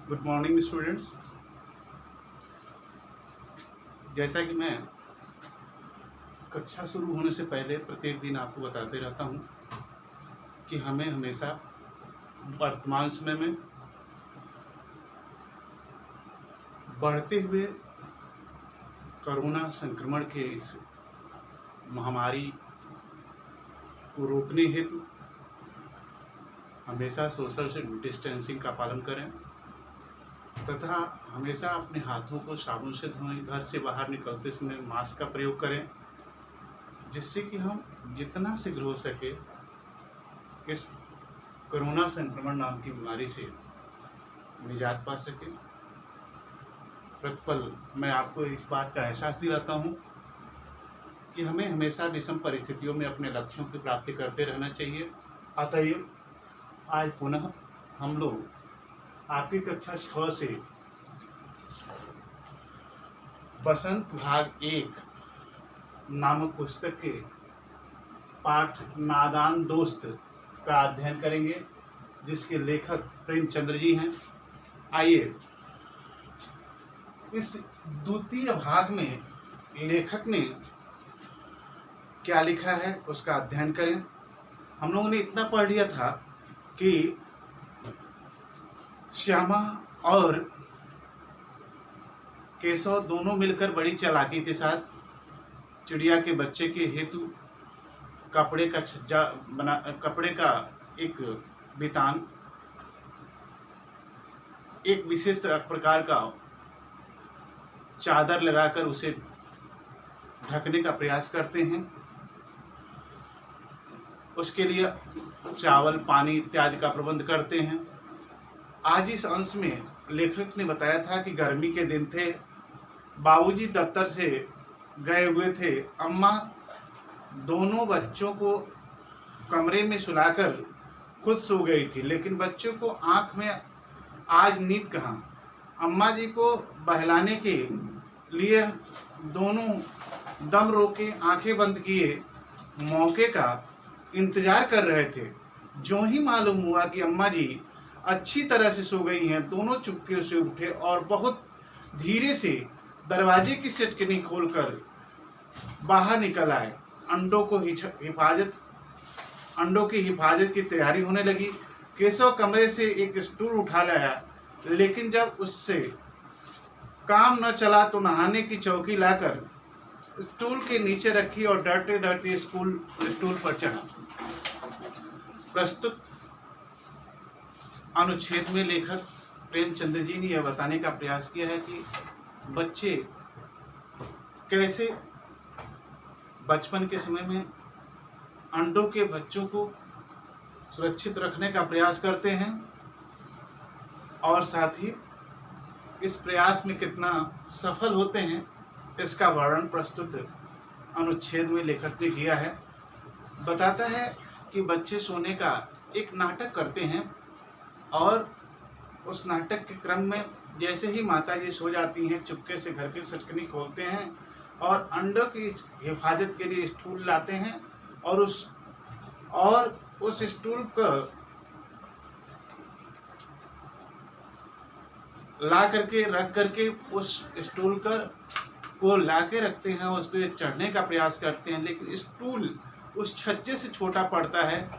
Good morning students. जैसा कि मैं कक्षा शुरू होने से पहले प्रत्येक दिन आपको बताते रहता हूं कि हमें हमेशा वर्तमान समय में बढ़ते हुए कोरोना संक्रमण के इस महामारी को रोकने हेतु हमेशा सोशल डिस्टेंसिंग का पालन करें तथा हमेशा अपने हाथों को साबुन से धोएं। घर से बाहर निकलते समय मास्क का प्रयोग करें, जिससे कि हम जितना शीघ्र हो सके इस कोरोना संक्रमण नाम की बीमारी से निजात पा सकें। प्रतिपल मैं आपको इस बात का एहसास दिलाता हूं कि हमें हमेशा विषम परिस्थितियों में अपने लक्ष्यों की प्राप्ति करते रहना चाहिए। अतएव आज पुनः हम लोग आपकी कक्षा 6 से बसंत भाग 1 नामक पुस्तक के पाठ नादान दोस्त का अध्ययन करेंगे, जिसके लेखक प्रेमचंद्र जी हैं। आइए इस द्वितीय भाग में लेखक ने क्या लिखा है उसका अध्ययन करें। हम लोगों ने इतना पढ़ लिया था कि श्यामा और केशव दोनों मिलकर बड़ी चालाकी के साथ चिड़िया के बच्चे के हेतु कपड़े का छज्जा बना, कपड़े का एक बितान, एक विशेष प्रकार का चादर लगाकर उसे ढकने का प्रयास करते हैं। उसके लिए चावल, पानी इत्यादि का प्रबंध करते हैं। आज इस अंश में लेखक ने बताया था कि गर्मी के दिन थे, बाबूजी दफ्तर से गए हुए थे, अम्मा दोनों बच्चों को कमरे में सुलाकर खुद सो गई थी, लेकिन बच्चों को आंख में आज नींद कहाँ। अम्मा जी को बहलाने के लिए दोनों दम रोके आंखें बंद किए मौके का इंतजार कर रहे थे। जो ही मालूम हुआ कि अम्मा जी अच्छी तरह से सो गई हैं, दोनों चुपके से उठे और बहुत धीरे से दरवाजे की सिटकनी खोलकर बाहर निकल आए। अंडों की हिफाजत की तैयारी होने लगी। केशव कमरे से एक स्टूल उठा लाया, लेकिन जब उससे काम न चला तो नहाने की चौकी लाकर स्टूल के नीचे रखी और डरते डरते स्टूल पर चढ़ा। प्रस्तुत अनुच्छेद में लेखक प्रेमचंद्र जी ने यह बताने का प्रयास किया है कि बच्चे कैसे बचपन के समय में अंडों के बच्चों को सुरक्षित रखने का प्रयास करते हैं और साथ ही इस प्रयास में कितना सफल होते हैं, इसका वर्णन प्रस्तुत अनुच्छेद में लेखक ने किया है। बताता है कि बच्चे सोने का एक नाटक करते हैं और उस नाटक के क्रम में जैसे ही माताजी सो जाती हैं, चुपके से घर की सिटकनी खोलते हैं और अंडों की हिफाजत के लिए स्टूल लाते हैं और उस स्टूल को ला करके रख करके उस स्टूल को ला के रखते हैं, उस पर चढ़ने का प्रयास करते हैं, लेकिन स्टूल उस छज्जे से छोटा पड़ता है।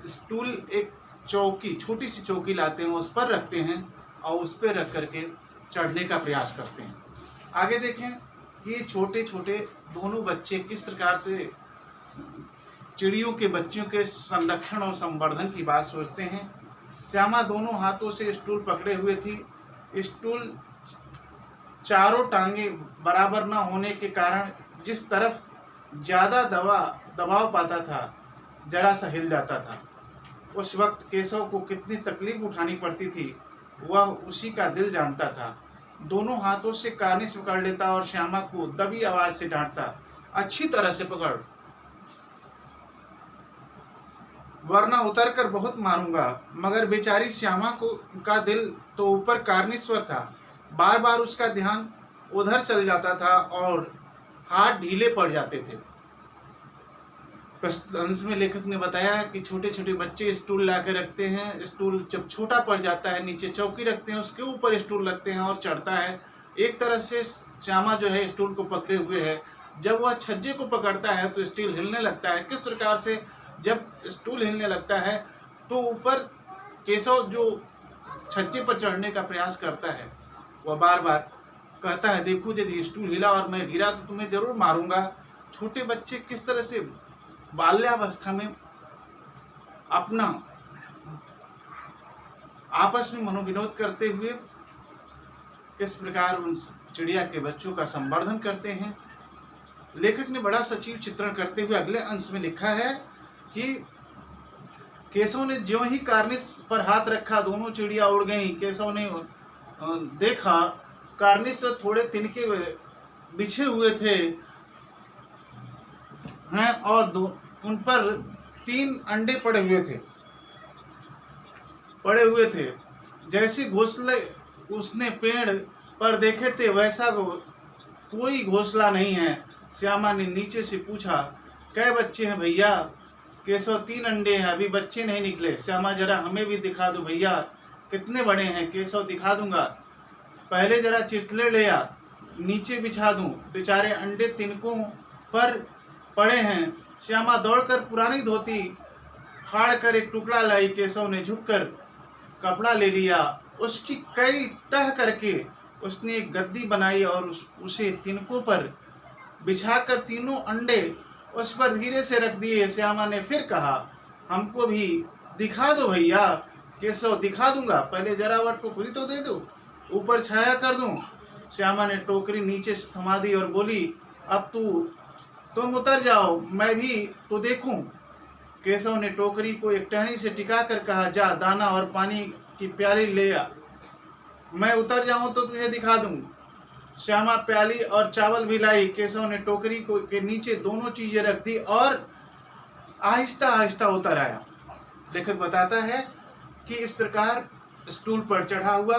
स्टूल एक छोटी सी चौकी लाते हैं, उस पर रखते हैं और उस पर रख करके चढ़ने का प्रयास करते हैं। आगे देखें ये छोटे छोटे दोनों बच्चे किस प्रकार से चिड़ियों के बच्चों के संरक्षण और संवर्धन की बात सोचते हैं। श्यामा दोनों हाथों से स्टूल पकड़े हुए थी। स्टूल चारों टांगे बराबर न होने के कारण जिस तरफ ज़्यादा दबाव पाता था जरा सा हिल जाता था। उस वक्त केशव को कितनी तकलीफ उठानी पड़ती थी वह उसी का दिल जानता था। दोनों हाथों से कार्निश पकड़ लेता और श्यामा को दबी आवाज से डांटता, अच्छी तरह से पकड़ वरना उतर कर बहुत मारूंगा। मगर बेचारी श्यामा का दिल तो ऊपर कार्निश पर था। बार बार उसका ध्यान उधर चल जाता था और हाथ ढीले पड़ जाते थे। प्रस्तुत अंश में लेखक ने बताया कि छोटे छोटे बच्चे स्टूल ला के रखते हैं। स्टूल जब छोटा पड़ जाता है, नीचे चौकी रखते हैं, उसके ऊपर स्टूल रखते हैं और चढ़ता है। एक तरफ से श्यामा जो है स्टूल को पकड़े हुए है। जब वह छज्जे को पकड़ता है तो स्टूल हिलने लगता है। किस प्रकार से? जब स्टूल हिलने लगता है तो ऊपर केशव जो छज्जे पर चढ़ने का प्रयास करता है, वह बार बार कहता है, देखो यदि स्टूल हिला और मैं गिरा तो तुम्हें जरूर मारूंगा। छोटे बच्चे किस तरह से बाल्यावस्था में अपना आपस में मनोविनोद करते हुए किस प्रकार उन चिड़िया के बच्चों का संवर्धन करते हैं। लेखक ने बड़ा सजीव चित्रण करते हुए अगले अंश में लिखा है कि केशव ने ज्यों ही कार्निस पर हाथ रखा, दोनों चिड़िया उड़ गईं। केशव ने देखा कार्निस पर थोड़े तिनके बिछे हुए थे हैं और उन पर 3 अंडे पड़े हुए थे। जैसे घोंसले उसने पेड़ पर देखे थे वैसा कोई घोंसला नहीं है। श्यामा ने नीचे से पूछा, कै बच्चे हैं भैया? केशव, 3 अंडे हैं, अभी बच्चे नहीं निकले। श्यामा, जरा हमें भी दिखा दो भैया, कितने बड़े हैं? केशव, दिखा दूंगा, पहले जरा चितले ले आ, नीचे बिछा दूं, बेचारे अंडे तिनकों पर पड़े हैं। श्यामा दौड़कर पुरानी धोती फाड़ कर एक टुकड़ा लाई। केशव ने झुककर कपड़ा ले लिया, उसकी कई तह करके उसने एक गद्दी बनाई और उसे तिनकों पर बिछाकर 3 अंडे उस पर धीरे से रख दिए। श्यामा ने फिर कहा, हमको भी दिखा दो भैया। केशव, दिखा दूंगा, पहले जरा वह टोकरी तो दे दो, ऊपर छाया कर दूं। श्यामा ने टोकरी नीचे थमा दी और बोली, अब तुम उतर जाओ, मैं भी तो देखूं। केशव ने टोकरी को एक टहनी से टिका कर कहा, जा दाना और पानी की प्याली ले आ, मैं उतर जाऊं तो तुझे दिखा दूं। श्यामा प्याली और चावल भी लाई। केशव ने टोकरी को के नीचे दोनों चीजें रख दी और आहिस्ता आहिस्ता उतर आया। लेखक बताता है कि इस प्रकार स्टूल पर चढ़ा हुआ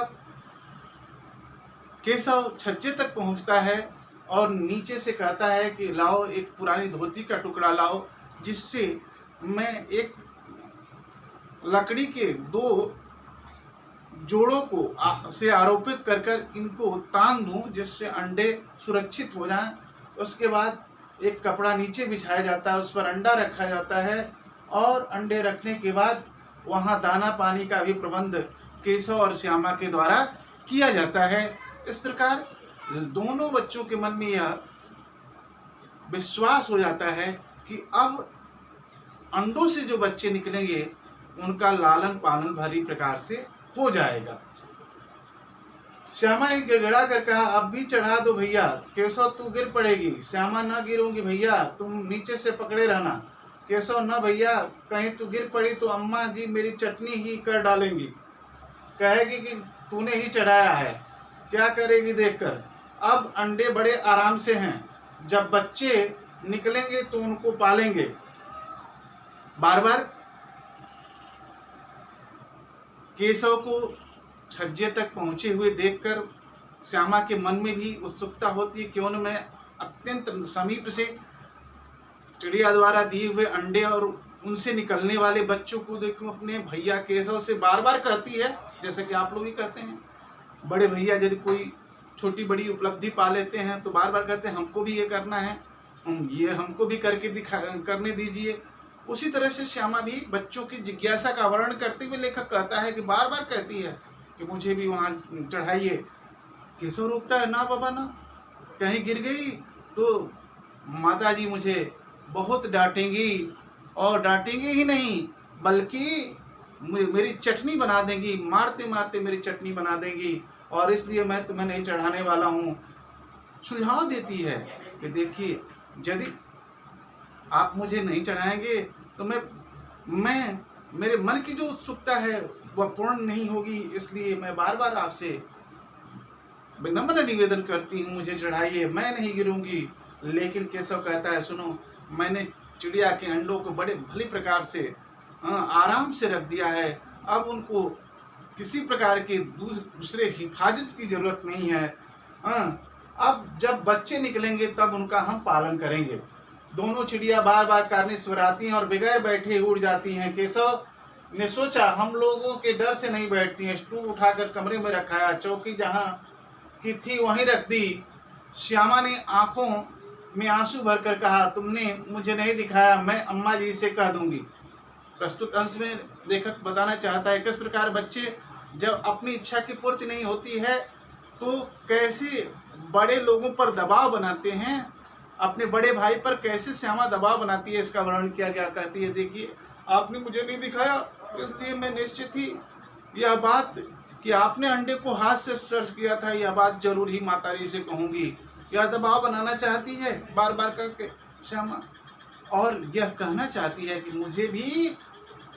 केशव छज्जे तक पहुंचता है और नीचे से कहता है कि लाओ एक पुरानी धोती का टुकड़ा लाओ, जिससे मैं एक लकड़ी के 2 जोड़ों को से आरोपित कर इनको तान दूं, जिससे अंडे सुरक्षित हो जाएं। उसके बाद एक कपड़ा नीचे बिछाया जाता है, उस पर अंडा रखा जाता है और अंडे रखने के बाद वहां दाना पानी का भी प्रबंध केशव और श्यामा के द्वारा किया जाता है। इस प्रकार दोनों बच्चों के मन में यह विश्वास हो जाता है कि अब अंडों से जो बच्चे निकलेंगे उनका लालन पालन भली प्रकार से हो जाएगा। श्यामा ने गिड़गिड़ा कर कहा, अब भी चढ़ा दो भैया। केशव, तू गिर पड़ेगी। श्यामा, न गिरूंगी भैया, तुम नीचे से पकड़े रहना। केशव, न भैया, कहीं तू गिर पड़ी तो अम्मा जी मेरी चटनी ही कर डालेंगी, कहेगी कि तूने ही चढ़ाया है, क्या करेगी देखकर। अब अंडे बड़े आराम से हैं, जब बच्चे निकलेंगे तो उनको पालेंगे। बार बार केशव को छज्जे तक पहुंचे हुए देखकर श्यामा के मन में भी उत्सुकता होती है, क्यों न मैं अत्यंत समीप से चिड़िया द्वारा दिए हुए अंडे और उनसे निकलने वाले बच्चों को देखूं। अपने भैया केशव से बार बार कहती है, जैसे कि आप लोग भी कहते हैं, बड़े भैया यदि कोई छोटी बड़ी उपलब्धि पा लेते हैं तो बार बार कहते हैं हमको भी ये करना है, ये हमको भी करने दीजिए। उसी तरह से श्यामा भी बच्चों की जिज्ञासा का वर्णन करते हुए लेखक कहता है कि बार बार कहती है कि मुझे भी वहाँ चढ़ाइए। केशव रोकता है, ना बाबा ना, कहीं गिर गई तो माताजी मुझे बहुत डांटेंगी, और डांटेंगी ही नहीं बल्कि मेरी चटनी बना देंगी, मारते मारते मेरी चटनी बना देंगी, और इसलिए मैं तुम्हें नहीं चढ़ाने वाला हूँ। सुझाव देती है कि देखिए, यदि आप मुझे नहीं चढ़ाएंगे तो मैं मेरे मन की जो उत्सुकता है वह पूर्ण नहीं होगी, इसलिए मैं बार बार आपसे विनम्र निवेदन करती हूँ, मुझे चढ़ाइए, मैं नहीं गिरूंगी। लेकिन केशव कहता है, सुनो, मैंने चिड़िया के अंडों को बड़े भली प्रकार से आराम से रख दिया है, अब उनको किसी प्रकार के दूसरे हिफाजत की जरूरत नहीं है। अब जब बच्चे निकलेंगे तब उनका हम पालन करेंगे। दोनों चिड़िया बार बार कार्निस्वर आती हैं और बगैर बैठे उड़ जाती हैं। केशव ने सोचा हम लोगों के डर से नहीं बैठती हैं। स्टूल उठाकर कमरे में रखाया, चौकी जहां की थी वहीं रख दी। श्यामा ने आंखों में आंसू भरकर कहा, तुमने मुझे नहीं दिखाया, मैं अम्मा जी से कह दूंगी। प्रस्तुत अंश में लेखक बताना चाहता है किस प्रकार बच्चे जब अपनी इच्छा की पूर्ति नहीं होती है तो कैसे बड़े लोगों पर दबाव बनाते हैं। अपने बड़े भाई पर कैसे श्यामा दबाव बनाती है, इसका वर्णन किया गया। कहती है, देखिए आपने मुझे नहीं दिखाया, इसलिए मैं निश्चित ही यह बात कि आपने अंडे को हाथ से स्पर्श किया था, यह बात जरूर ही माताजी से कहूंगी। यह दबाव बनाना चाहती है बार बार करके श्यामा, और यह कहना चाहती है कि मुझे भी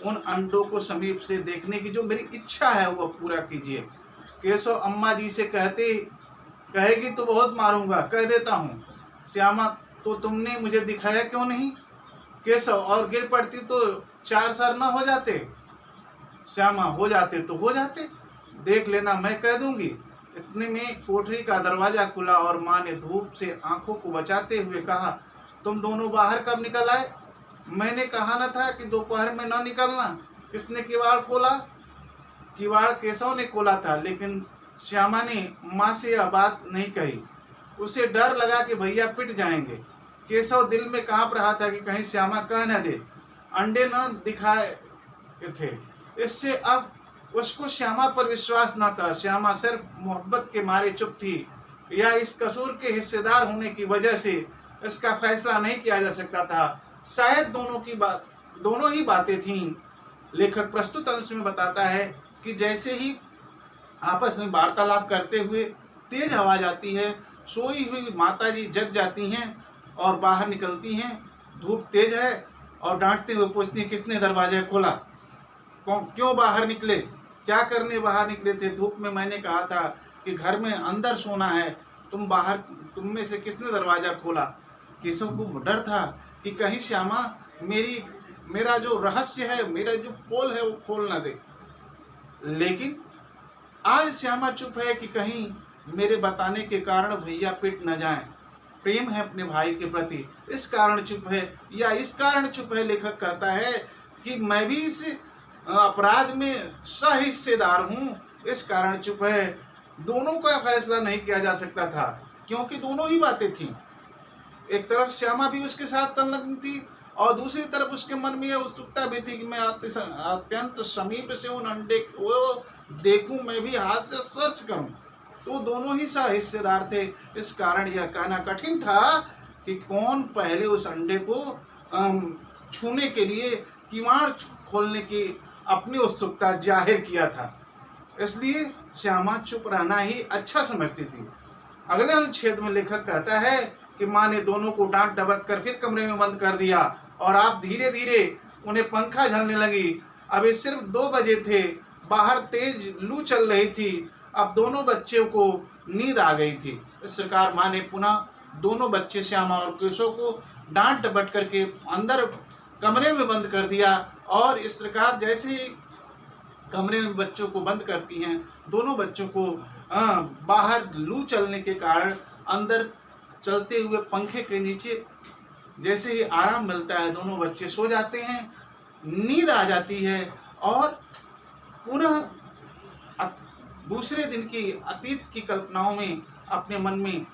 उन अंडों को समीप से देखने की जो मेरी इच्छा है वह पूरा कीजिए। केशव अम्मा जी से कहेगी तो बहुत मारूंगा, कह देता हूँ। श्यामा, तो तुमने मुझे दिखाया क्यों नहीं? केशव, और गिर पड़ती तो 4 सर न हो जाते? श्यामा, हो जाते तो हो जाते, देख लेना, मैं कह दूंगी। इतने में कोठरी का दरवाजा खुला और माँ ने धूप से आंखों को बचाते हुए कहा, तुम दोनों बाहर कब निकल आए? मैंने कहा न था कि दोपहर में न निकलना। किसने किवाड़ खोला? किवाड़ केशव ने खोला था, लेकिन श्यामा ने माँ से यह बात नहीं कही। उसे डर लगा कि भैया पिट जाएंगे। केशव दिल में कांप रहा था कि कहीं श्यामा कह न दे अंडे न दिखाए थे। इससे अब उसको श्यामा पर विश्वास न था। श्यामा सिर्फ मोहब्बत के मारे चुप थी, या इस कसूर के हिस्सेदार होने की वजह से इसका फैसला नहीं किया जा सकता था। शायद दोनों ही बातें थीं। लेखक प्रस्तुत अंश में बताता है कि जैसे ही आपस में वार्तालाप करते हुए तेज आवाज आती है, सोई हुई माताजी जग जाती हैं और बाहर निकलती हैं। धूप तेज है और डांटते हुए पूछती हैं, किसने दरवाजा खोला? क्यों बाहर निकले? क्या करने बाहर निकले थे? धूप में मैंने कहा था कि घर में अंदर सोना है, तुम में से किसने दरवाजा खोला? केशव को डर था कि कहीं श्यामा मेरा जो रहस्य है, मेरा जो पोल है वो खोल ना दे। लेकिन आज श्यामा चुप है कि कहीं मेरे बताने के कारण भैया पिट न जाएं। प्रेम है अपने भाई के प्रति, इस कारण चुप है, या इस कारण चुप है। लेखक कहता है कि मैं भी इस अपराध में सहिस्सेदार हूँ, इस कारण चुप है। दोनों का फैसला नहीं किया जा सकता था क्योंकि दोनों ही बातें थीं। एक तरफ श्यामा भी उसके साथ संलग्न थी और दूसरी तरफ उसके मन में यह उत्सुकता भी थी कि मैं अत्यंत समीप से उन अंडे को देखूं, मैं भी हाथ से स्पर्श करूं। तो दोनों ही हिस्सेदार थे। इस कारण यह कहना कठिन था कि कौन पहले उस अंडे को छूने के लिए किवाड़ खोलने की अपनी उत्सुकता जाहिर किया था। इसलिए श्यामा चुप रहना ही अच्छा समझती थी। अगले अनुच्छेद में लेखक कहता है कि माँ ने दोनों को डांट डबक कर फिर कमरे में बंद कर दिया और आप धीरे धीरे उन्हें पंखा झलने लगी। अभी सिर्फ 2 बजे थे, बाहर तेज लू चल रही थी। अब दोनों बच्चों को नींद आ गई थी। इस प्रकार माँ ने पुनः दोनों बच्चे श्यामा और केशव को डांट डपट करके अंदर कमरे में बंद कर दिया। और इस प्रकार जैसे ही कमरे में बच्चों को बंद करती हैं, दोनों बच्चों को बाहर लू चलने के कारण अंदर चलते हुए पंखे के नीचे जैसे ही आराम मिलता है, दोनों बच्चे सो जाते हैं, नींद आ जाती है और पुनः दूसरे दिन की अतीत की कल्पनाओं में अपने मन में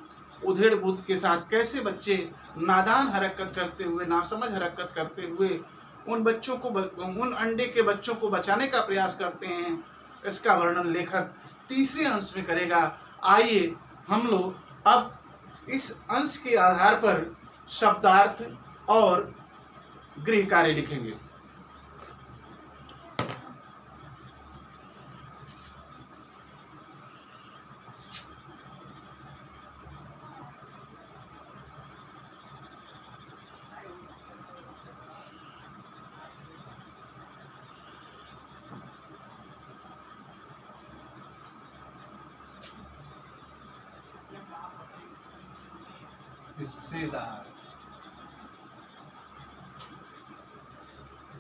उधेड़ बुद्ध के साथ कैसे बच्चे नादान हरकत करते हुए, नासमझ हरकत करते हुए उन अंडे के बच्चों को बचाने का प्रयास करते हैं, इसका वर्णन लेखक तीसरे अंश में करेगा। आइए हम लोग अब इस अंश के आधार पर शब्दार्थ और गृह कार्य लिखेंगे। हिस्सेदार,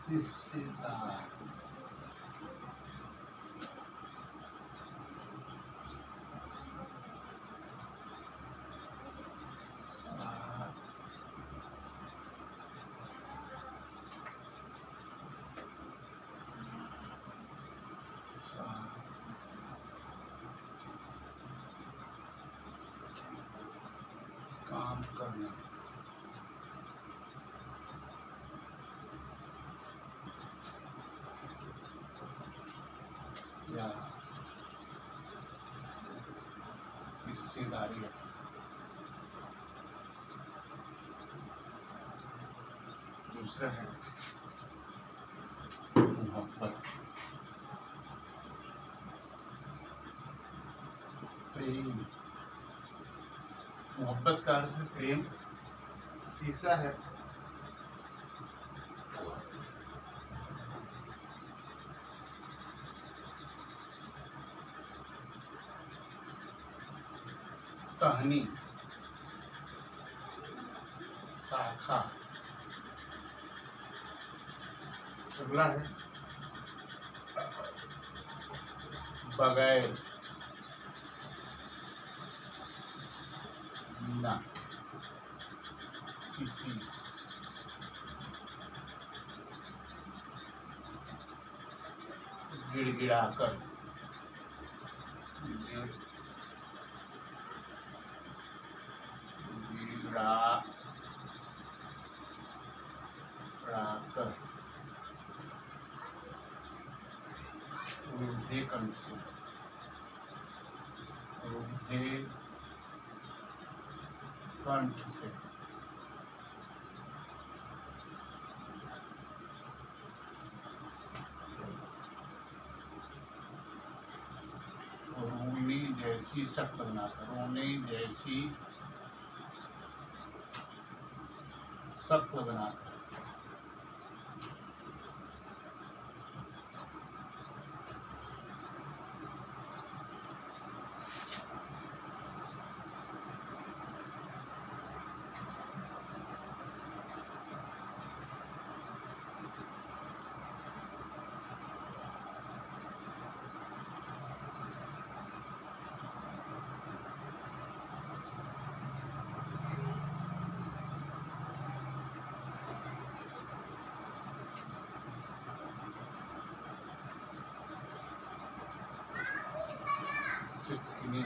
हिस्सेदार, करना, या हिस्सेदारी। दूसरा है मोहब्बत, प्रेम। मोहब्बत का अर्थ है प्रेम। तीसरा है टहनी, शाखा। अगला है बगैर, बिना किसी, गिड़गिड़ाकर, गिड़गिड़ाकर, रूधे कंठ से, रूधे कंठ से। रोने जैसी शक्ल बनाकर, रोने जैसी शक्ल बनाकर। सिक्किनी,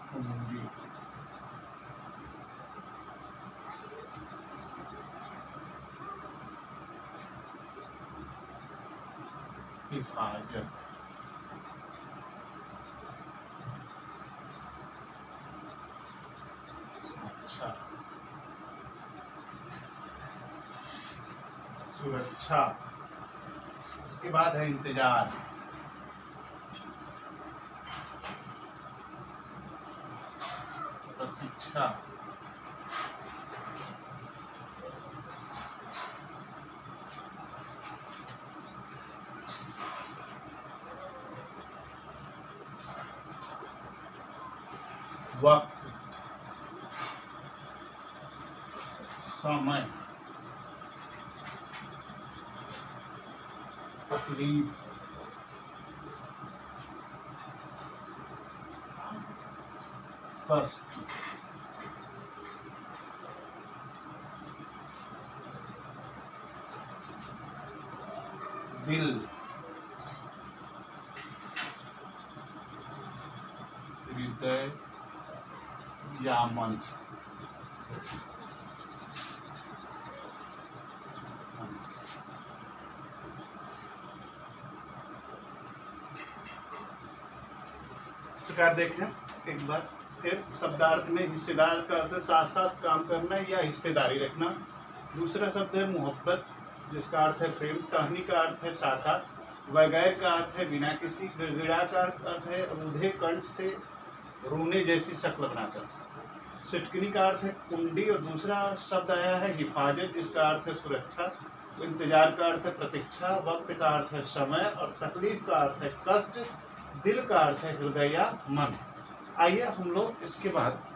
कुंडी, हिफाजत, सुरक्षा, सुरक्षा। उसके बाद है इंतजार, प्रतीक्षा, वक्त, समय, तकलीफ, कष्ट, दिल, हृदय या मन। इस प्रकार देखें एक बार फिर, शब्दार्थ में हिस्सेदार का अर्थ साथ साथ काम करना या हिस्सेदारी रखना। दूसरा शब्द है मोहब्बत, जिसका अर्थ है प्रेम। टहनी का अर्थ है शाखा। बगैर का अर्थ है बिना किसी। गिड़गिड़ा का अर्थ है रूधे कंठ से, रोने जैसी शक्ल बनाकर। सिटकनी का अर्थ है कुंडी, और दूसरा शब्द आया है हिफाजत, जिसका अर्थ है सुरक्षा। इंतजार का अर्थ है प्रतीक्षा। वक्त का अर्थ है समय, और तकलीफ का अर्थ है कष्ट। दिल का अर्थ है हृदय या मन। आइए हम लोग इसके बाद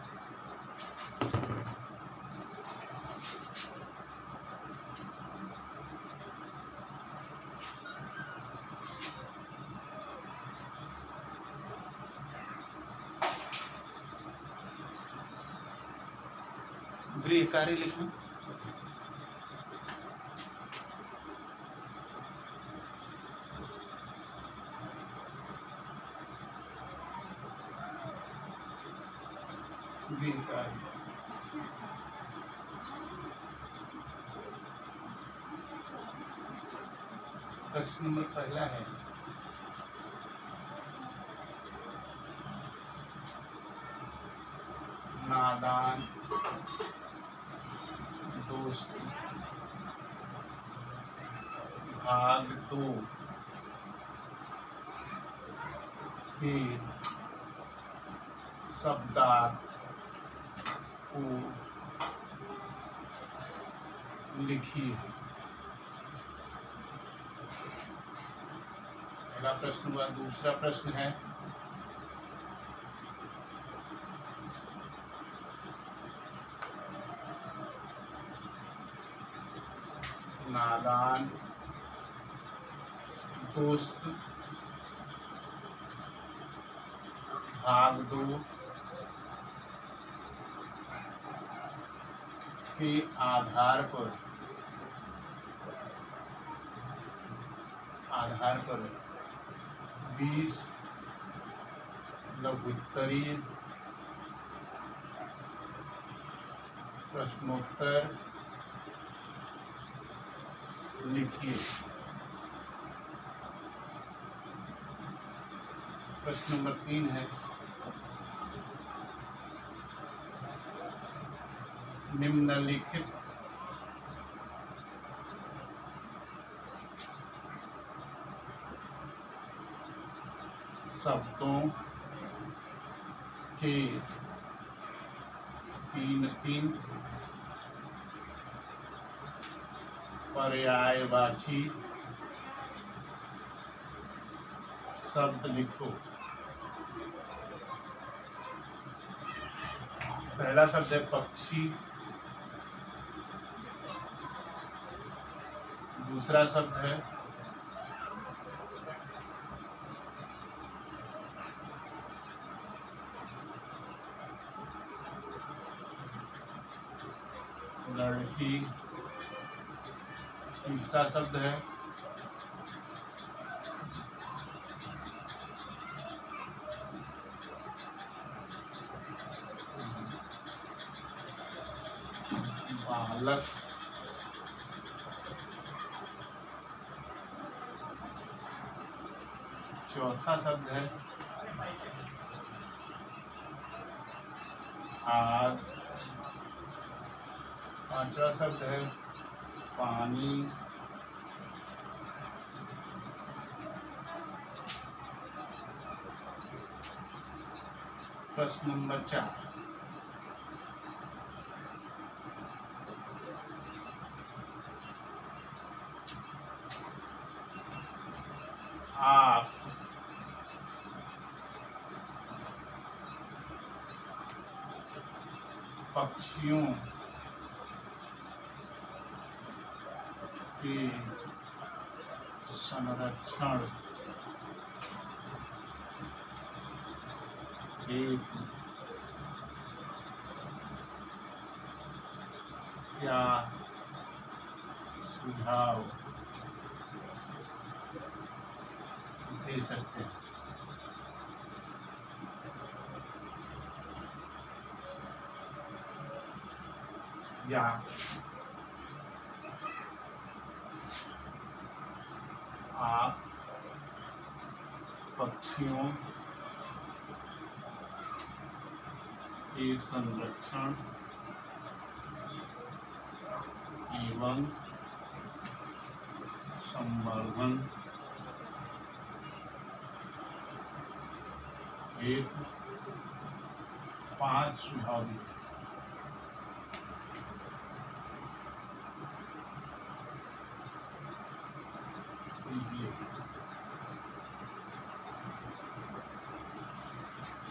गृह कार्य लिखना। गृहकार्य। प्रश्न नंबर पहला है नादान दोस्त भाग 2 के शब्दार्थ को लिखिए। पहला प्रश्न हुआ। दूसरा प्रश्न है नादान दोस्त भाग 2 के आधार पर 20 लघुत्तरीय प्रश्नोत्तर लिखिए। प्रश्न नंबर 3 है निम्नलिखित शब्दों के 3 पर्यायवाची शब्द लिखो। पहला शब्द है पक्षी, दूसरा शब्द है लड़की, तीसरा शब्द है बालक, चौथा शब्द है आग, पांचवा शब्द है पानी, प्रश्न नंबर 4 आप पक्षियों के संरक्षण हेतु क्या सुझाव दे सकते हैं? या आप पक्षियों के संरक्षण एवं संवर्धन हेतु 5 सुझाव दिए।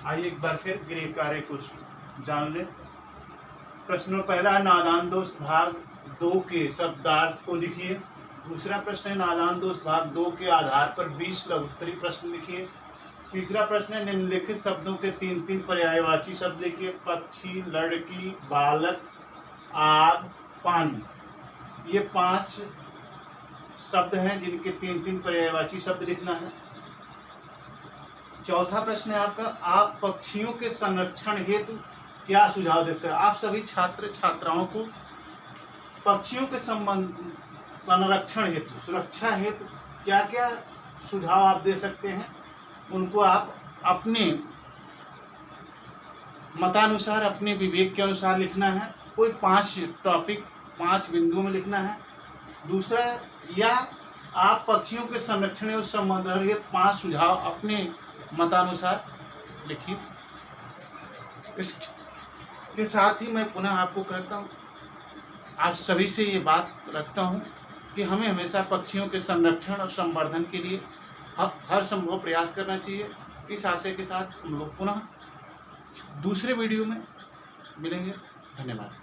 आइए एक बार फिर गृह कार्य कुछ जान ले। प्रश्न पहला है नादान दोस्त भाग 2 के शब्दार्थ को लिखिए। दूसरा प्रश्न है नादान दोस्त भाग 2 के आधार पर 20 लघुत्तरीय प्रश्न लिखिए। तीसरा प्रश्न है निम्नलिखित शब्दों के 3 पर्यायवाची शब्द लिखिए। पक्षी, लड़की, बालक, आग, पानी। ये 5 शब्द हैं जिनके 3 पर्यायवाची शब्द लिखना है। चौथा प्रश्न है आपका आप पक्षियों के संरक्षण हेतु क्या सुझाव दे सकते हैं? आप सभी छात्र छात्राओं को पक्षियों के संरक्षण हेतु, सुरक्षा हेतु क्या क्या सुझाव आप दे सकते हैं, उनको आप अपने मतानुसार, अपने विवेक के अनुसार लिखना है। कोई 5 टॉपिक 5 बिंदुओं में लिखना है। दूसरा, या आप पक्षियों के संरक्षण एवं संवर्धन के 5 सुझाव अपने मतानुसार लिखिए। इसके साथ ही मैं पुनः आपको कहता हूँ, आप सभी से ये बात रखता हूँ कि हमें हमेशा पक्षियों के संरक्षण और संवर्धन के लिए हर संभव प्रयास करना चाहिए। इस आशय के साथ हम लोग पुनः दूसरे वीडियो में मिलेंगे। धन्यवाद।